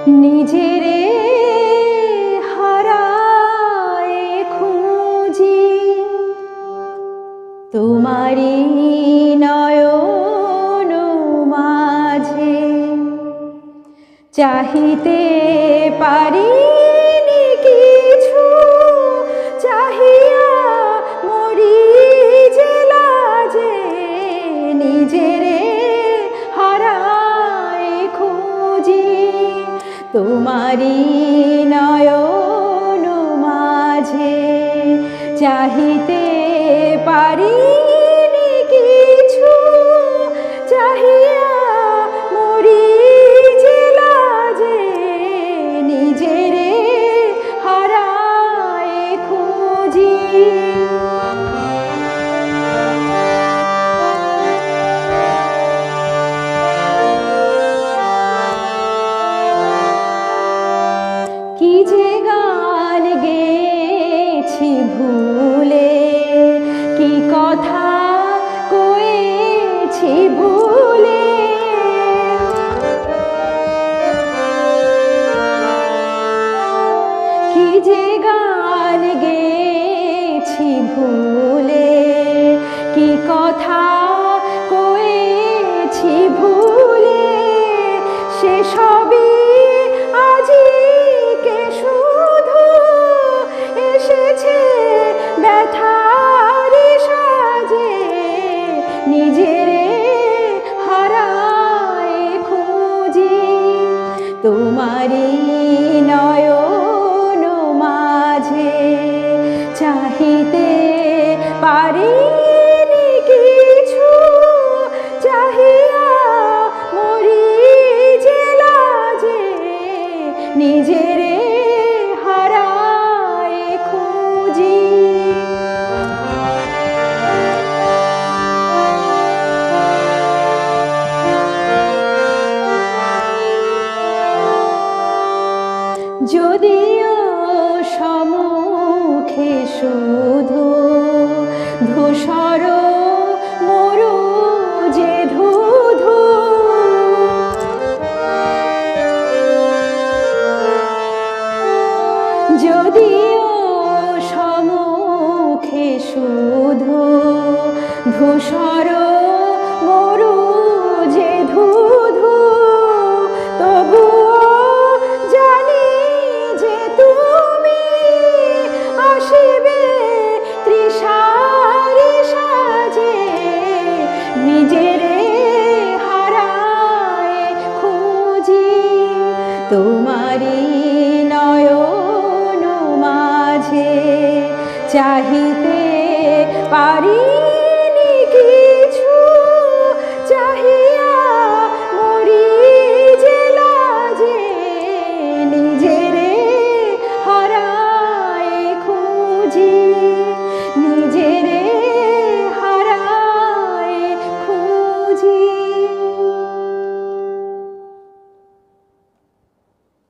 নিজেরে হারায় খুঁজি তোমারি নয়ন মাঝে, চাহিতে পারিনি কিছু, চাহিয়া মরি যে লাজে। নিজেরে হারায় খুঁজি তোমারি নয়ন মাঝে, চাহিতে পারিনি কিছু, চাহিয়া মরি যে লাজে। নিজেরে হারায় খুঁজি। কি যে গান গেছি ভুলে, কি কথা কয়েছি ভুলে, কি যে গান গেছি ভুলে, কি কথা কয়েছি ভুলে, সেসবই আজিকে শুধু এসেছে ব্যথারি সাজে। নিজেরে হারায় খুঁজি তোমারি নয়ন মাঝে, চাহিতে পারিনি কিছু, চাহিয়া মরি যে লাজে। নিজেরে হারায় খুঁজি। যদিও সম্মুখে শুধু ধূসর মরু যে ধূধু, যদিও সম্মুখে শুধু ধূসর মরু যে ধূধু, তবুও জানি যে তুমি আসিবে তৃষারি সাজে। নিজেরে হারায় খুঁজি তোমারি নয়ন মাঝে, চাহিতে পারি